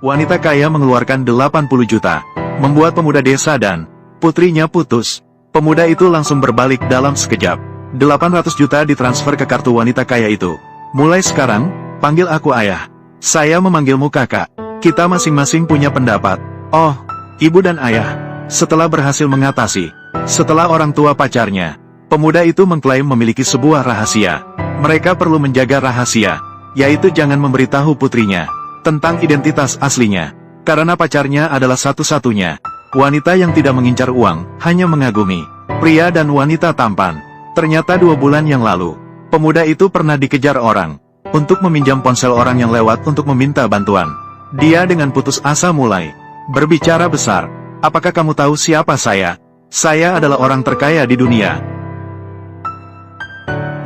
wanita kaya mengeluarkan 80 juta, membuat pemuda desa dan putrinya putus. Pemuda itu langsung berbalik dalam sekejap. 800 juta ditransfer ke kartu wanita kaya itu. Mulai sekarang, panggil aku ayah. Saya memanggilmu kakak. Kita masing-masing punya pendapat. Oh, ibu dan ayah. Setelah berhasil mengatasi, setelah orang tua pacarnya, pemuda itu mengklaim memiliki sebuah rahasia. Mereka perlu menjaga rahasia, yaitu jangan memberitahu putrinya tentang identitas aslinya. Karena pacarnya adalah satu-satunya wanita yang tidak mengincar uang, hanya mengagumi pria dan wanita tampan. Ternyata 2 bulan yang lalu, pemuda itu pernah dikejar orang untuk meminjam ponsel orang yang lewat untuk meminta bantuan. Dia dengan putus asa mulai berbicara besar. Apakah kamu tahu siapa saya? Saya adalah orang terkaya di dunia.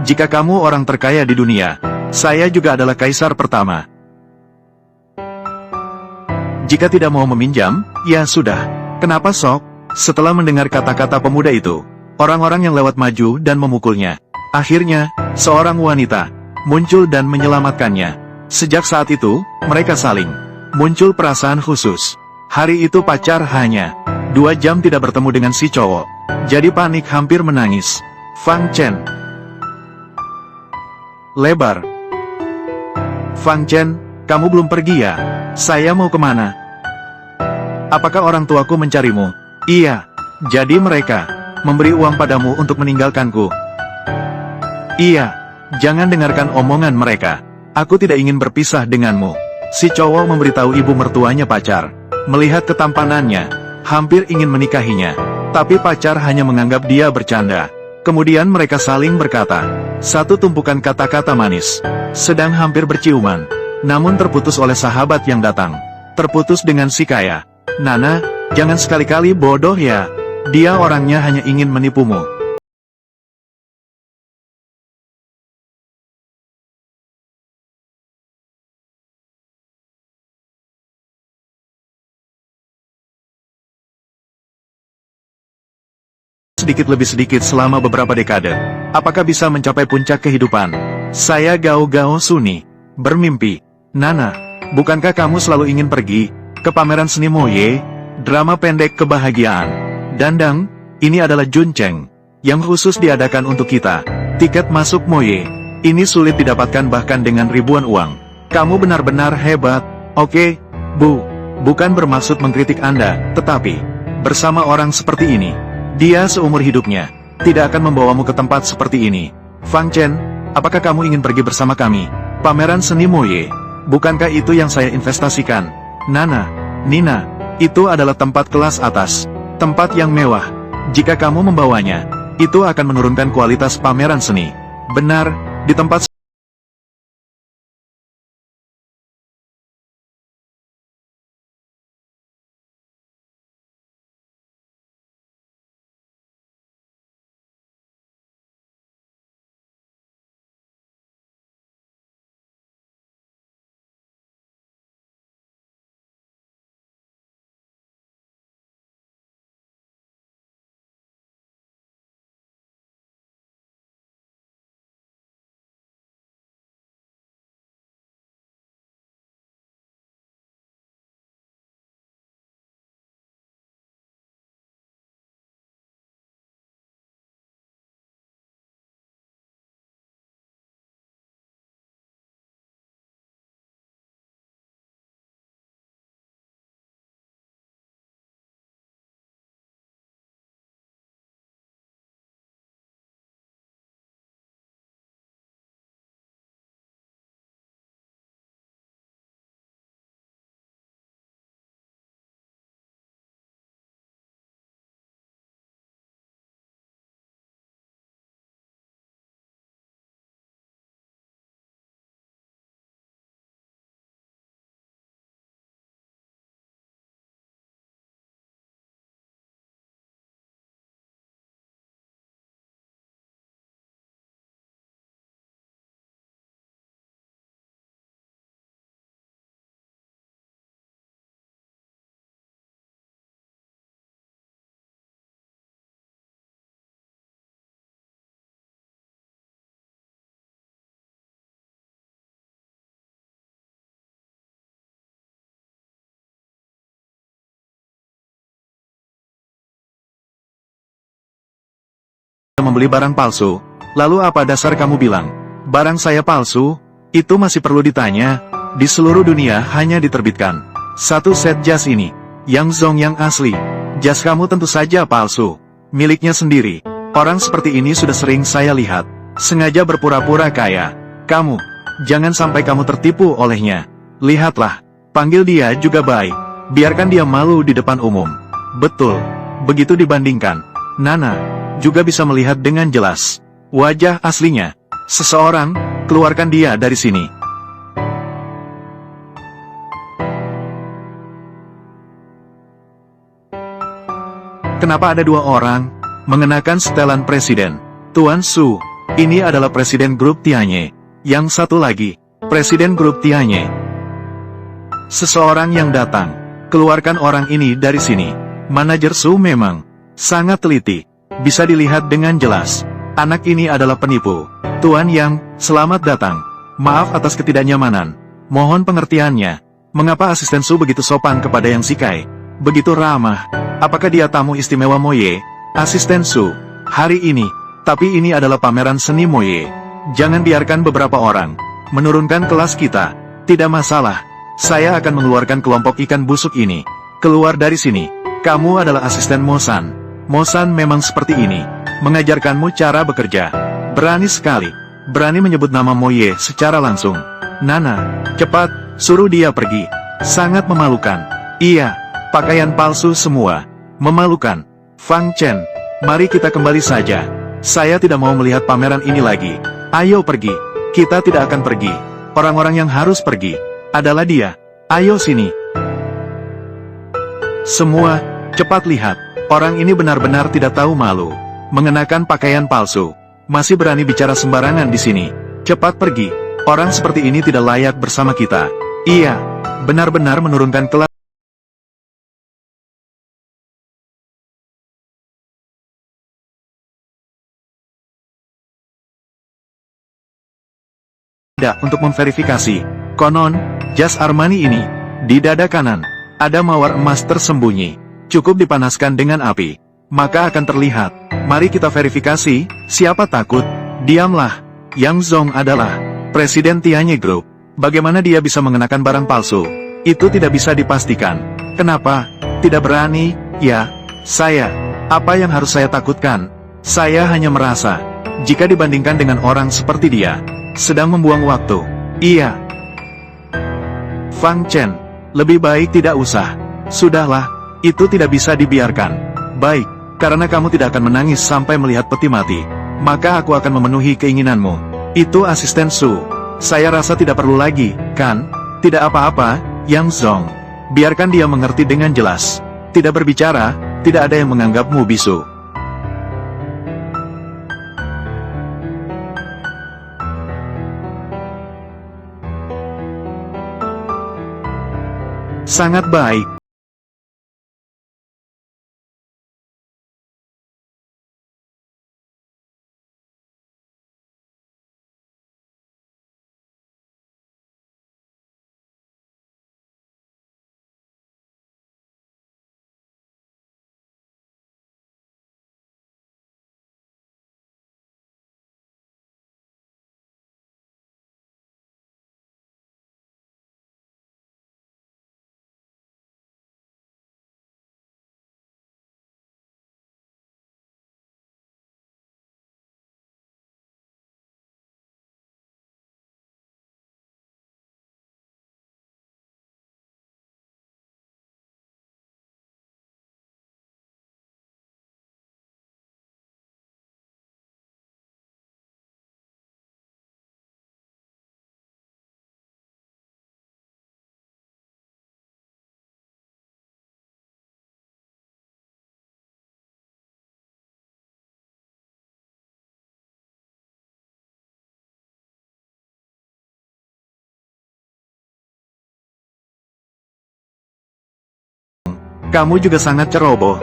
Jika kamu orang terkaya di dunia, saya juga adalah kaisar pertama. Jika tidak mau meminjam, ya sudah. Kenapa sok? Setelah mendengar kata-kata pemuda itu, orang-orang yang lewat maju dan memukulnya. Akhirnya, seorang wanita muncul dan menyelamatkannya. Sejak saat itu, mereka saling muncul perasaan khusus. Hari itu pacar hanya 2 jam tidak bertemu dengan si cowok. Jadi panik hampir menangis. Fang Chen. Lebar. Fang Chen, kamu belum pergi ya? Saya mau kemana? Apakah orang tuaku mencarimu? Iya. Jadi mereka memberi uang padamu untuk meninggalkanku. Iya. Jangan dengarkan omongan mereka. Aku tidak ingin berpisah denganmu. Si cowok memberitahu ibu mertuanya pacar. Melihat ketampanannya, hampir ingin menikahinya. Tapi pacar hanya menganggap dia bercanda. Kemudian mereka saling berkata satu tumpukan kata-kata manis, sedang hampir berciuman. Namun terputus oleh sahabat yang datang. Terputus dengan si kaya. Nana, jangan sekali-kali bodoh ya. Dia orangnya hanya ingin menipumu. Sedikit lebih sedikit selama beberapa dekade. Apakah bisa mencapai puncak kehidupan? Saya Gao Gao Suni. Bermimpi. Nana, bukankah kamu selalu ingin pergi ke pameran seni Moye? Drama pendek kebahagiaan. Dandang, ini adalah Juncheng yang khusus diadakan untuk kita. Tiket masuk Moye ini sulit didapatkan bahkan dengan ribuan uang. Kamu benar-benar hebat. Oke, Bu. Bukan bermaksud mengkritik Anda, tetapi bersama orang seperti ini, dia seumur hidupnya tidak akan membawamu ke tempat seperti ini. Fang Chen, apakah kamu ingin pergi bersama kami? Pameran seni Moye. Bukankah itu yang saya investasikan? Nana, Nina, itu adalah tempat kelas atas. Tempat yang mewah. Jika kamu membawanya, itu akan menurunkan kualitas pameran seni. Benar, di tempat membeli barang palsu. Lalu apa dasar kamu bilang, barang saya palsu? Itu masih perlu ditanya. Di seluruh dunia hanya diterbitkan satu set jas ini, Yang Zong yang asli. Jas kamu tentu saja palsu, miliknya sendiri. Orang seperti ini sudah sering saya lihat, sengaja berpura-pura kaya. Kamu, jangan sampai kamu tertipu olehnya. Lihatlah, panggil dia juga baik, biarkan dia malu di depan umum. Betul, begitu dibandingkan, Nana juga bisa melihat dengan jelas wajah aslinya. Seseorang, keluarkan dia dari sini. Kenapa ada dua orang mengenakan setelan presiden? Tuan Su, ini adalah presiden grup Tianye. Yang satu lagi, presiden grup Tianye. Seseorang yang datang, keluarkan orang ini dari sini. Manajer Su memang sangat teliti, bisa dilihat dengan jelas. Anak ini adalah penipu. Tuan Yang, selamat datang. Maaf atas ketidaknyamanan. Mohon pengertiannya. Mengapa asisten Su begitu sopan kepada Yang Sikai? Begitu ramah. Apakah dia tamu istimewa Moye? Asisten Su, hari ini, tapi ini adalah pameran seni Moye. Jangan biarkan beberapa orang menurunkan kelas kita. Tidak masalah, saya akan mengeluarkan kelompok ikan busuk ini. Keluar dari sini. Kamu adalah asisten Mosan. Mosan memang seperti ini, mengajarkanmu cara bekerja. Berani sekali, berani menyebut nama Moye secara langsung. Nana, cepat, suruh dia pergi. Sangat memalukan. Iya, pakaian palsu semua. Memalukan. Fang Chen, mari kita kembali saja. Saya tidak mau melihat pameran ini lagi. Ayo pergi. Kita tidak akan pergi. Orang-orang yang harus pergi adalah dia. Ayo sini. Semua, cepat lihat. Orang ini benar-benar tidak tahu malu. Mengenakan pakaian palsu. Masih berani bicara sembarangan di sini. Cepat pergi. Orang seperti ini tidak layak bersama kita. Iya, benar-benar menurunkan kelas. Untuk memverifikasi. Konon, jas Armani ini, di dada kanan, ada mawar emas tersembunyi. Cukup dipanaskan dengan api, maka akan terlihat. Mari kita verifikasi, siapa takut? Diamlah. Yang Zong adalah presiden Tianye Group. Bagaimana dia bisa mengenakan barang palsu? Itu tidak bisa dipastikan. Kenapa? Tidak berani? Ya, saya. Apa yang harus saya takutkan? Saya hanya merasa, jika dibandingkan dengan orang seperti dia, sedang membuang waktu. Iya. Fang Chen, lebih baik tidak usah. Sudahlah, itu tidak bisa dibiarkan. Baik, karena kamu tidak akan menangis sampai melihat peti mati, maka aku akan memenuhi keinginanmu. Itu asisten Su. Saya rasa tidak perlu lagi, kan? Tidak apa-apa, Yang Zong. Biarkan dia mengerti dengan jelas. Tidak berbicara, tidak ada yang menganggapmu bisu. Sangat baik. Kamu juga sangat ceroboh.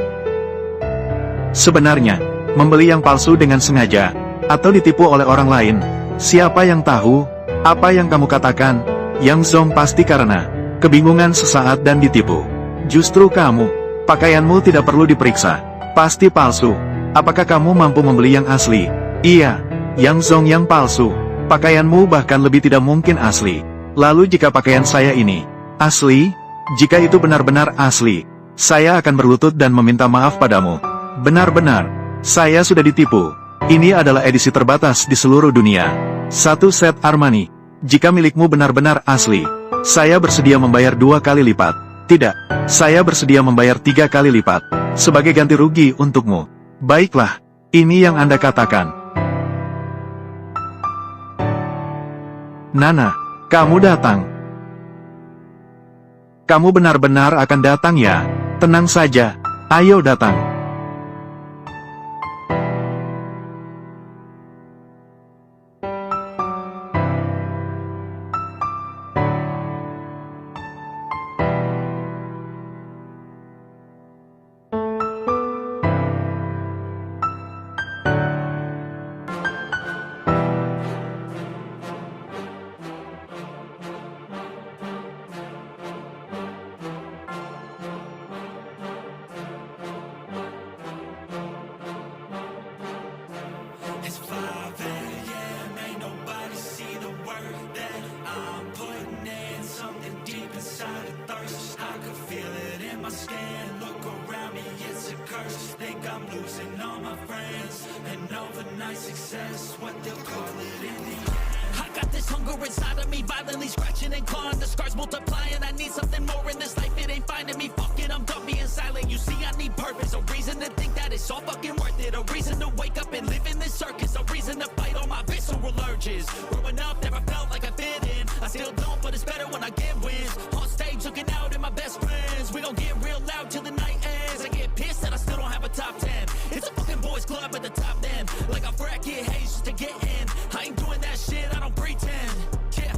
Sebenarnya, membeli yang palsu dengan sengaja, atau ditipu oleh orang lain, siapa yang tahu? Apa yang kamu katakan, Yang Zong pasti karena kebingungan sesaat dan ditipu. Justru kamu, pakaianmu tidak perlu diperiksa, pasti palsu. Apakah kamu mampu membeli yang asli? Iya, yang Zong yang palsu. Pakaianmu bahkan lebih tidak mungkin asli. Lalu jika pakaian saya ini asli, jika itu benar-benar asli, saya akan berlutut dan meminta maaf padamu. Benar-benar, saya sudah ditipu. Ini adalah edisi terbatas di seluruh dunia. Satu set Armani. Jika milikmu benar-benar asli, saya bersedia membayar 2 kali lipat. Tidak, saya bersedia membayar 3 kali lipat, sebagai ganti rugi untukmu. Baiklah, ini yang Anda katakan. Nana, kamu datang. Kamu benar-benar akan datang ya? Tenang saja, ayo datang. It's 5 a.m., ain't nobody see the work that I'm putting in. Something deep inside a thirst, I can feel it in my skin. Look around me, it's a curse. Think I'm losing all my friends. And overnight success, what they'll call it in the end. I got this hunger inside of me, violently scratching and clawing. The scars multiplying, I need something more in this life. It ain't finding me, fuck it, I'm done being silent. You see, I need purpose, a reason to think that it's all fucking worth it. A reason to wake up and live in this circus. A reason to fight all my visceral urges. Growing up, never felt like I fit in. I still don't, but it's better when I get wins. On stage, looking out at my best friends. We gon' get real loud till the night ends. I get pissed that I still don't have a top 10. It's a fucking boys club at the top 10. Like I bracket haze just to get in. I ain't doing that shit, I don't pretend. Yeah,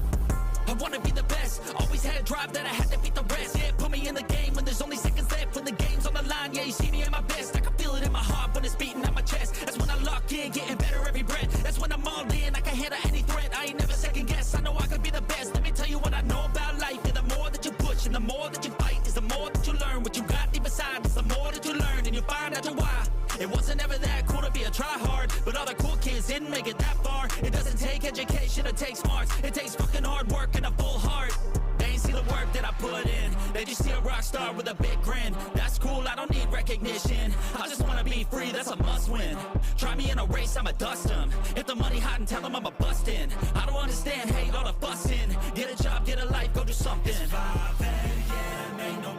I wanna be the best. Always had a drive that I had to beat the rest. Yeah, put me in the game when there's only seconds left. When the game's on the line, yeah, you see me at my best. I can feel it in my heart when it's beating at my chest. That's when I lock in, getting better every breath. That's when I'm all in, I can handle any threat. I ain't never second guess, I know I could be the best. Let me tell you what I know about life. Yeah, the more that you push and the more that you fight is the more that you learn. What you got deep inside is the more that you learn. And you find out your why. It wasn't ever that cool to be a try-hard, but all the cool kids didn't make it that far. It doesn't take education, it takes smarts. It takes fucking hard work and a full heart. They ain't see the work that I put in. They just see a rock star with a big grin. That's cool, I don't need recognition. I just wanna be free, that's a must win. Try me in a race, I'ma dust them. If the money hot and tell them I'ma bust in. I don't understand, hate all the fussing. Get a job, get a life, go do something. It's 5 a.m., ain't no